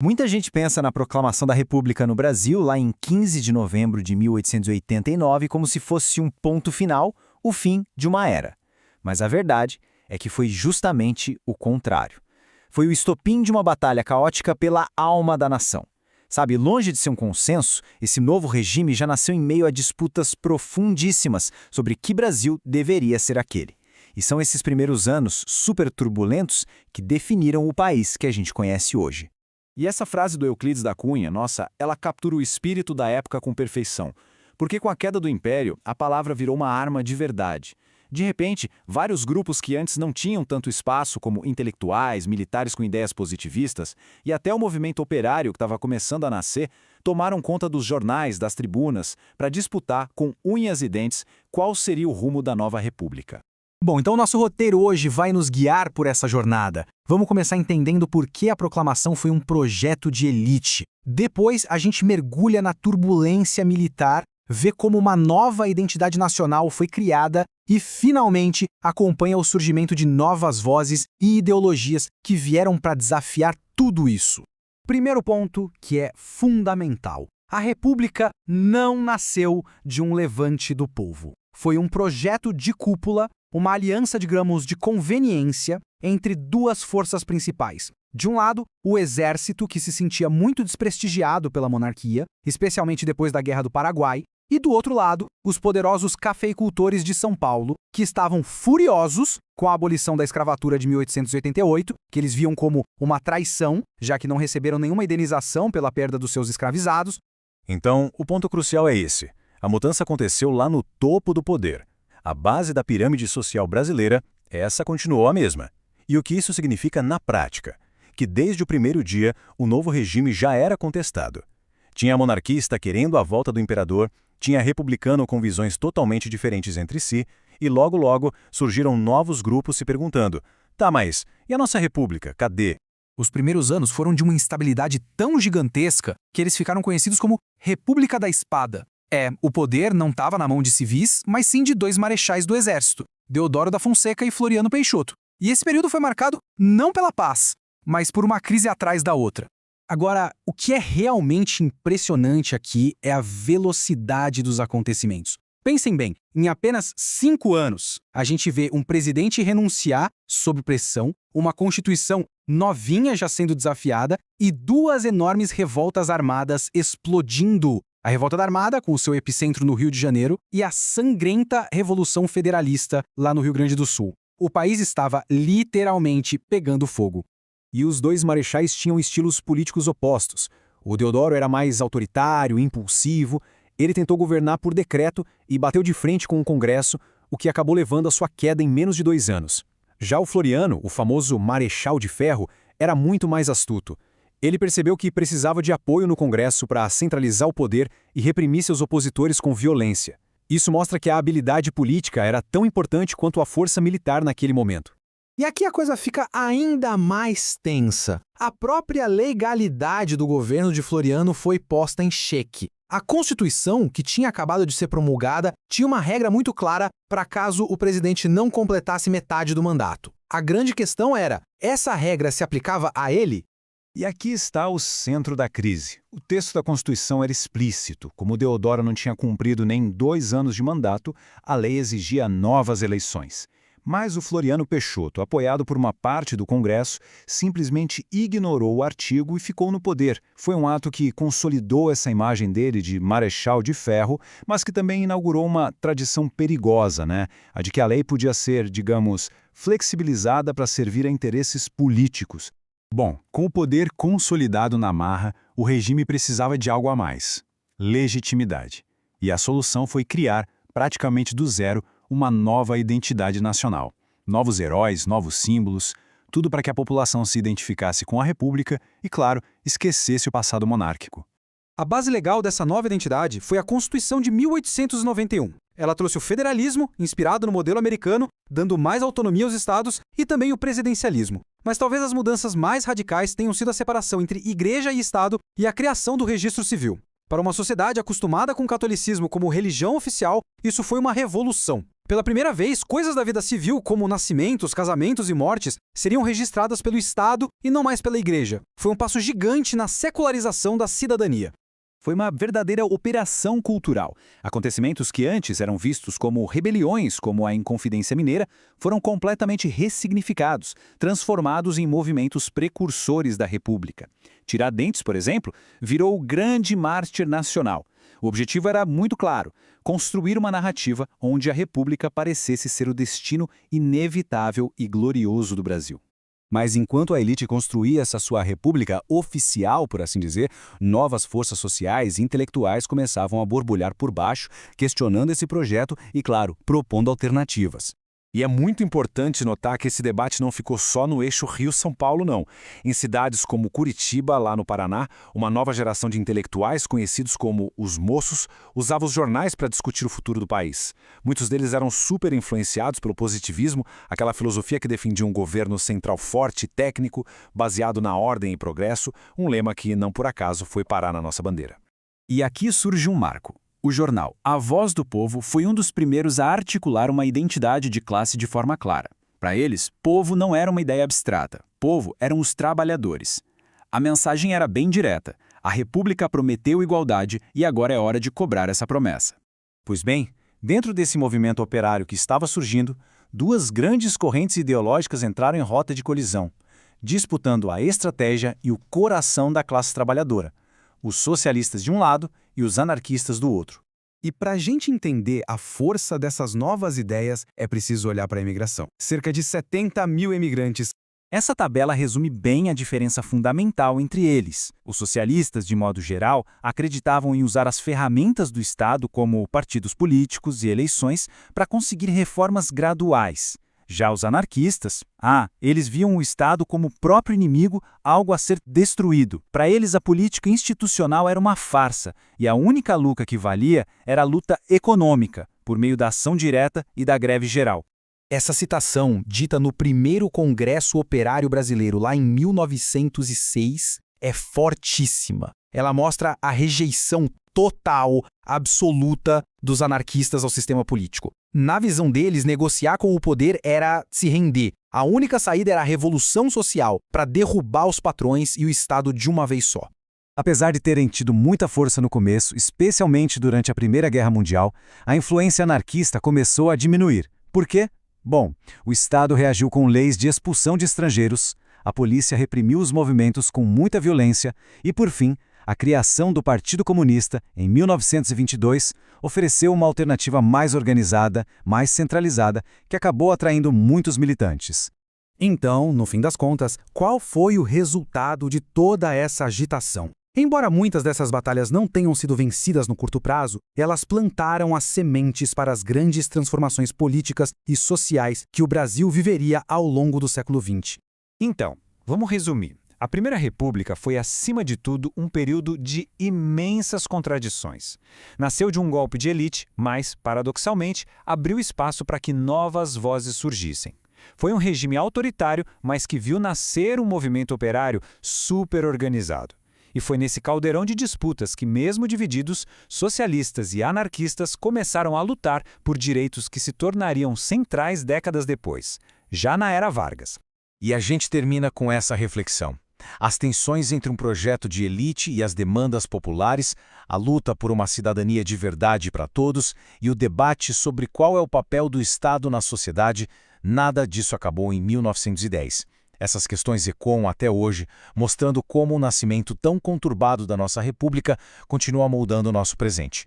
Muita gente pensa na proclamação da República no Brasil, lá em 15 de novembro de 1889, como se fosse um ponto final, o fim de uma era. Mas a verdade é que foi justamente o contrário. Foi o estopim de uma batalha caótica pela alma da nação. Sabe, longe de ser um consenso, esse novo regime já nasceu em meio a disputas profundíssimas sobre que Brasil deveria ser aquele. E são esses primeiros anos super turbulentos que definiram o país que a gente conhece hoje. E essa frase do Euclides da Cunha, nossa, ela captura o espírito da época com perfeição. Porque com a queda do Império, a palavra virou uma arma de verdade. De repente, vários grupos que antes não tinham tanto espaço, como intelectuais, militares com ideias positivistas, e até o movimento operário que estava começando a nascer, tomaram conta dos jornais, das tribunas, para disputar com unhas e dentes qual seria o rumo da nova república. Bom, então o nosso roteiro hoje vai nos guiar por essa jornada. Vamos começar entendendo por que a proclamação foi um projeto de elite. Depois, a gente mergulha na turbulência militar, vê como uma nova identidade nacional foi criada e, finalmente, acompanha o surgimento de novas vozes e ideologias que vieram para desafiar tudo isso. Primeiro ponto, que é fundamental. A República não nasceu de um levante do povo. Foi um projeto de cúpula, uma aliança, digamos, de conveniência entre duas forças principais. De um lado, o exército, que se sentia muito desprestigiado pela monarquia, especialmente depois da Guerra do Paraguai, e do outro lado, os poderosos cafeicultores de São Paulo, que estavam furiosos com a abolição da escravatura de 1888, que eles viam como uma traição, já que não receberam nenhuma indenização pela perda dos seus escravizados. Então, o ponto crucial é esse. A mudança aconteceu lá no topo do poder. A base da pirâmide social brasileira, essa continuou a mesma. E o que isso significa na prática? Que desde o primeiro dia, o novo regime já era contestado. Tinha monarquista querendo a volta do imperador, tinha republicano com visões totalmente diferentes entre si, e logo surgiram novos grupos se perguntando: tá, mas e a nossa república, cadê? Os primeiros anos foram de uma instabilidade tão gigantesca que eles ficaram conhecidos como República da Espada. O poder não estava na mão de civis, mas sim de dois marechais do exército, Deodoro da Fonseca e Floriano Peixoto. E esse período foi marcado não pela paz, mas por uma crise atrás da outra. Agora, o que é realmente impressionante aqui é a velocidade dos acontecimentos. Pensem bem, em apenas 5 anos, a gente vê um presidente renunciar sob pressão, uma constituição novinha já sendo desafiada e duas enormes revoltas armadas explodindo. A Revolta da Armada, com o seu epicentro no Rio de Janeiro, e a sangrenta Revolução Federalista, lá no Rio Grande do Sul. O país estava literalmente pegando fogo. E os dois marechais tinham estilos políticos opostos. O Deodoro era mais autoritário, impulsivo. Ele tentou governar por decreto e bateu de frente com o Congresso, o que acabou levando à sua queda em menos de 2 anos. Já o Floriano, o famoso Marechal de Ferro, era muito mais astuto. Ele percebeu que precisava de apoio no Congresso para centralizar o poder e reprimir seus opositores com violência. Isso mostra que a habilidade política era tão importante quanto a força militar naquele momento. E aqui a coisa fica ainda mais tensa. A própria legalidade do governo de Floriano foi posta em xeque. A Constituição, que tinha acabado de ser promulgada, tinha uma regra muito clara para caso o presidente não completasse metade do mandato. A grande questão era, essa regra se aplicava a ele? E aqui está o centro da crise. O texto da Constituição era explícito. Como Deodoro não tinha cumprido nem 2 anos de mandato, a lei exigia novas eleições. Mas o Floriano Peixoto, apoiado por uma parte do Congresso, simplesmente ignorou o artigo e ficou no poder. Foi um ato que consolidou essa imagem dele de marechal de ferro, mas que também inaugurou uma tradição perigosa, né? A de que a lei podia ser, digamos, flexibilizada para servir a interesses políticos. Bom, com o poder consolidado na marra, o regime precisava de algo a mais: legitimidade. E a solução foi criar, praticamente do zero, uma nova identidade nacional. Novos heróis, novos símbolos, tudo para que a população se identificasse com a República e, claro, esquecesse o passado monárquico. A base legal dessa nova identidade foi a Constituição de 1891. Ela trouxe o federalismo, inspirado no modelo americano, dando mais autonomia aos estados, e também o presidencialismo. Mas talvez as mudanças mais radicais tenham sido a separação entre igreja e estado e a criação do registro civil. Para uma sociedade acostumada com o catolicismo como religião oficial, isso foi uma revolução. Pela primeira vez, coisas da vida civil, como nascimentos, casamentos e mortes, seriam registradas pelo Estado e não mais pela Igreja. Foi um passo gigante na secularização da cidadania. Foi uma verdadeira operação cultural. Acontecimentos que antes eram vistos como rebeliões, como a Inconfidência Mineira, foram completamente ressignificados, transformados em movimentos precursores da República. Tiradentes, por exemplo, virou o grande mártir nacional. O objetivo era muito claro: construir uma narrativa onde a República parecesse ser o destino inevitável e glorioso do Brasil. Mas enquanto a elite construía essa sua república oficial, por assim dizer, novas forças sociais e intelectuais começavam a borbulhar por baixo, questionando esse projeto e, claro, propondo alternativas. E é muito importante notar que esse debate não ficou só no eixo Rio-São Paulo, não. Em cidades como Curitiba, lá no Paraná, uma nova geração de intelectuais, conhecidos como os moços, usava os jornais para discutir o futuro do país. Muitos deles eram super influenciados pelo positivismo, aquela filosofia que defendia um governo central forte e técnico, baseado na ordem e progresso, um lema que, não por acaso, foi parar na nossa bandeira. E aqui surge um marco. O jornal A Voz do Povo foi um dos primeiros a articular uma identidade de classe de forma clara. Para eles, povo não era uma ideia abstrata. Povo eram os trabalhadores. A mensagem era bem direta. A República prometeu igualdade e agora é hora de cobrar essa promessa. Pois bem, dentro desse movimento operário que estava surgindo, duas grandes correntes ideológicas entraram em rota de colisão, disputando a estratégia e o coração da classe trabalhadora: os socialistas de um lado e os anarquistas do outro. E para a gente entender a força dessas novas ideias, é preciso olhar para a imigração. Cerca de 70 mil imigrantes. Essa tabela resume bem a diferença fundamental entre eles. Os socialistas, de modo geral, acreditavam em usar as ferramentas do Estado, como partidos políticos e eleições, para conseguir reformas graduais. Já os anarquistas, eles viam o Estado como próprio inimigo, algo a ser destruído. Para eles, a política institucional era uma farsa, e a única luta que valia era a luta econômica, por meio da ação direta e da greve geral. Essa citação, dita no primeiro Congresso Operário Brasileiro, lá em 1906, é fortíssima. Ela mostra a rejeição total, absoluta, dos anarquistas ao sistema político. Na visão deles, negociar com o poder era se render. A única saída era a revolução social, para derrubar os patrões e o Estado de uma vez só. Apesar de terem tido muita força no começo, especialmente durante a Primeira Guerra Mundial, a influência anarquista começou a diminuir. Por quê? Bom, o Estado reagiu com leis de expulsão de estrangeiros, a polícia reprimiu os movimentos com muita violência e, por fim, a criação do Partido Comunista, em 1922, ofereceu uma alternativa mais organizada, mais centralizada, que acabou atraindo muitos militantes. Então, no fim das contas, qual foi o resultado de toda essa agitação? Embora muitas dessas batalhas não tenham sido vencidas no curto prazo, elas plantaram as sementes para as grandes transformações políticas e sociais que o Brasil viveria ao longo do século XX. Então, vamos resumir. A Primeira República foi, acima de tudo, um período de imensas contradições. Nasceu de um golpe de elite, mas, paradoxalmente, abriu espaço para que novas vozes surgissem. Foi um regime autoritário, mas que viu nascer um movimento operário super organizado. E foi nesse caldeirão de disputas que, mesmo divididos, socialistas e anarquistas começaram a lutar por direitos que se tornariam centrais décadas depois, já na era Vargas. E a gente termina com essa reflexão. As tensões entre um projeto de elite e as demandas populares, a luta por uma cidadania de verdade para todos e o debate sobre qual é o papel do Estado na sociedade, nada disso acabou em 1910. Essas questões ecoam até hoje, mostrando como o nascimento tão conturbado da nossa República continua moldando o nosso presente.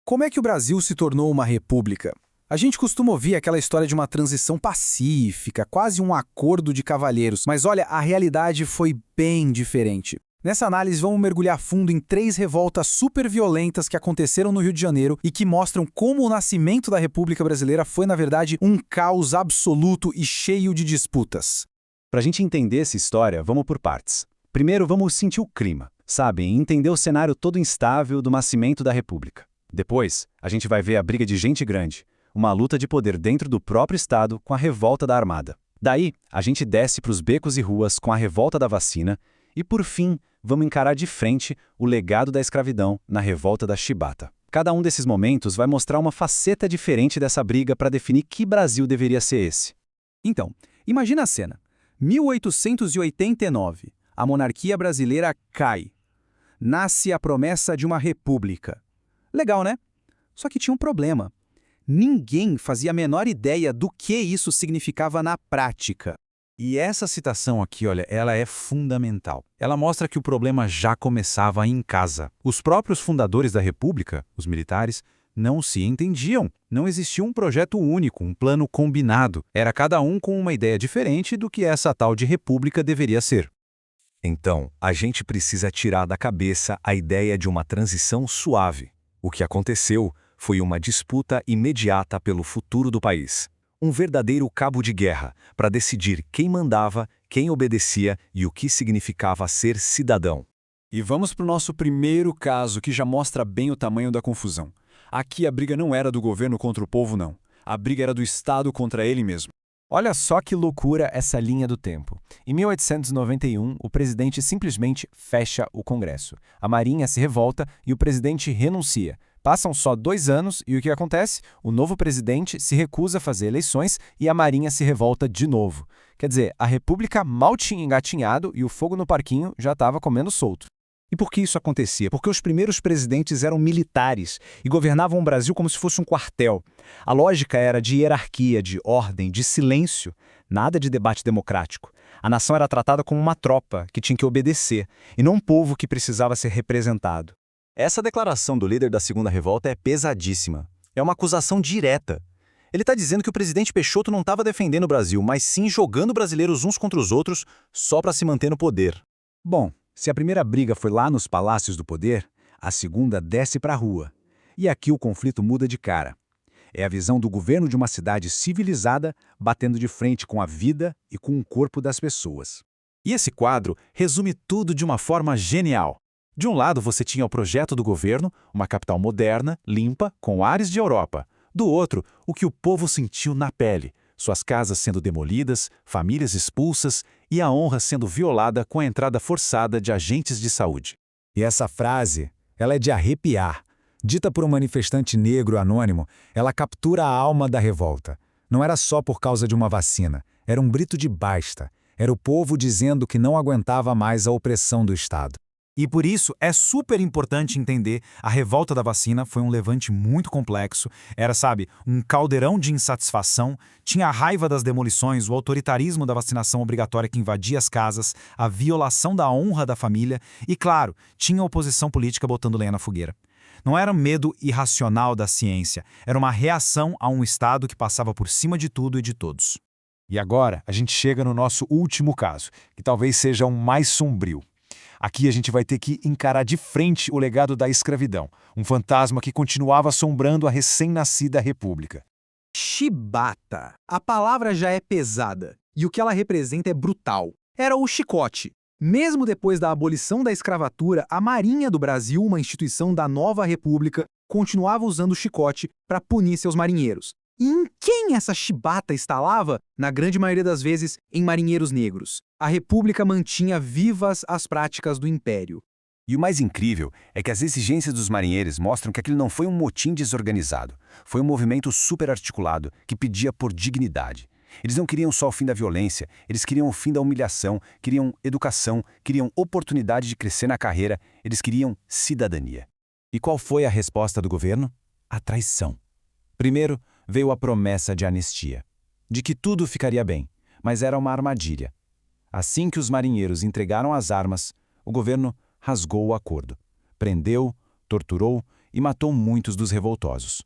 Como é que o Brasil se tornou uma república? A gente costuma ouvir aquela história de uma transição pacífica, quase um acordo de cavalheiros, mas olha, a realidade foi bem diferente. Nessa análise, vamos mergulhar fundo em 3 revoltas super violentas que aconteceram no Rio de Janeiro e que mostram como o nascimento da República Brasileira foi, na verdade, um caos absoluto e cheio de disputas. Para a gente entender essa história, vamos por partes. Primeiro, vamos sentir o clima, sabe? Entender o cenário todo instável do nascimento da República. Depois, a gente vai ver a briga de gente grande, uma luta de poder dentro do próprio Estado com a revolta da Armada. Daí, a gente desce para os becos e ruas com a revolta da vacina e, por fim, vamos encarar de frente o legado da escravidão na revolta da Chibata. Cada um desses momentos vai mostrar uma faceta diferente dessa briga para definir que Brasil deveria ser esse. Então, imagina a cena. 1889, a monarquia brasileira cai. Nasce a promessa de uma república. Legal, né? Só que tinha um problema. Ninguém fazia a menor ideia do que isso significava na prática. E essa citação aqui, olha, ela é fundamental. Ela mostra que o problema já começava em casa. Os próprios fundadores da República, os militares, não se entendiam. Não existia um projeto único, um plano combinado. Era cada um com uma ideia diferente do que essa tal de república deveria ser. Então, a gente precisa tirar da cabeça a ideia de uma transição suave. O que aconteceu foi uma disputa imediata pelo futuro do país. Um verdadeiro cabo de guerra para decidir quem mandava, quem obedecia e o que significava ser cidadão. E vamos para o nosso primeiro caso, que já mostra bem o tamanho da confusão. Aqui a briga não era do governo contra o povo, não. A briga era do Estado contra ele mesmo. Olha só que loucura essa linha do tempo. Em 1891, o presidente simplesmente fecha o Congresso. A Marinha se revolta e o presidente renuncia. Passam só 2 anos e o que acontece? O novo presidente se recusa a fazer eleições e a Marinha se revolta de novo. Quer dizer, a República mal tinha engatinhado e o fogo no parquinho já estava comendo solto. E por que isso acontecia? Porque os primeiros presidentes eram militares e governavam o Brasil como se fosse um quartel. A lógica era de hierarquia, de ordem, de silêncio, nada de debate democrático. A nação era tratada como uma tropa que tinha que obedecer, e não um povo que precisava ser representado. Essa declaração do líder da Segunda Revolta é pesadíssima. É uma acusação direta. Ele está dizendo que o presidente Peixoto não estava defendendo o Brasil, mas sim jogando brasileiros uns contra os outros só para se manter no poder. Bom, se a primeira briga foi lá nos palácios do poder, a segunda desce para a rua. E aqui o conflito muda de cara. É a visão do governo de uma cidade civilizada batendo de frente com a vida e com o corpo das pessoas. E esse quadro resume tudo de uma forma genial. De um lado você tinha o projeto do governo, uma capital moderna, limpa, com ares de Europa. Do outro, o que o povo sentiu na pele, suas casas sendo demolidas, famílias expulsas e a honra sendo violada com a entrada forçada de agentes de saúde. E essa frase, ela é de arrepiar. Dita por um manifestante negro anônimo, ela captura a alma da revolta. Não era só por causa de uma vacina, era um grito de basta. Era o povo dizendo que não aguentava mais a opressão do Estado. E por isso é super importante entender, a revolta da vacina foi um levante muito complexo, era, um caldeirão de insatisfação, tinha a raiva das demolições, o autoritarismo da vacinação obrigatória que invadia as casas, a violação da honra da família e, claro, tinha a oposição política botando lenha na fogueira. Não era um medo irracional da ciência, era uma reação a um Estado que passava por cima de tudo e de todos. E agora a gente chega no nosso último caso, que talvez seja o mais sombrio. Aqui a gente vai ter que encarar de frente o legado da escravidão, um fantasma que continuava assombrando a recém-nascida república. Chibata. A palavra já é pesada, e o que ela representa é brutal. Era o chicote. Mesmo depois da abolição da escravatura, a Marinha do Brasil, uma instituição da nova república, continuava usando o chicote para punir seus marinheiros. E em quem essa chibata instalava? Na grande maioria das vezes, em marinheiros negros. A República mantinha vivas as práticas do Império. E o mais incrível é que as exigências dos marinheiros mostram que aquilo não foi um motim desorganizado. Foi um movimento super articulado que pedia por dignidade. Eles não queriam só o fim da violência, eles queriam o fim da humilhação, queriam educação, queriam oportunidade de crescer na carreira, eles queriam cidadania. E qual foi a resposta do governo? A traição. Primeiro, veio a promessa de anistia, de que tudo ficaria bem, mas era uma armadilha. Assim que os marinheiros entregaram as armas, o governo rasgou o acordo, prendeu, torturou e matou muitos dos revoltosos.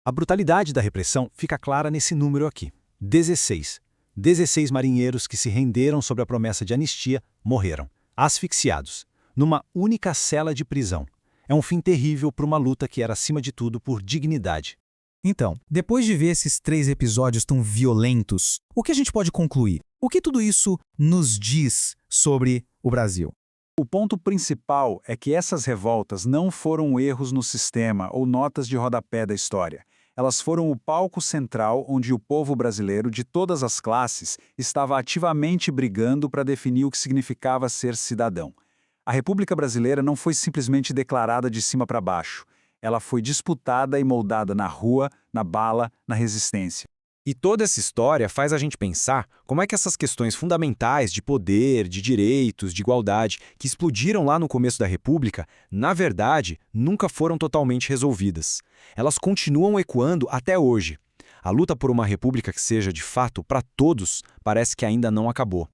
A brutalidade da repressão fica clara nesse número aqui. 16 marinheiros que se renderam sob a promessa de anistia morreram, asfixiados, numa única cela de prisão. É um fim terrível para uma luta que era, acima de tudo, por dignidade. Então, depois de ver esses 3 episódios tão violentos, o que a gente pode concluir? O que tudo isso nos diz sobre o Brasil? O ponto principal é que essas revoltas não foram erros no sistema ou notas de rodapé da história. Elas foram o palco central onde o povo brasileiro de todas as classes estava ativamente brigando para definir o que significava ser cidadão. A República Brasileira não foi simplesmente declarada de cima para baixo. Ela foi disputada e moldada na rua, na bala, na resistência. E toda essa história faz a gente pensar como é que essas questões fundamentais de poder, de direitos, de igualdade, que explodiram lá no começo da República, na verdade, nunca foram totalmente resolvidas. Elas continuam ecoando até hoje. A luta por uma república que seja, de fato, para todos, parece que ainda não acabou.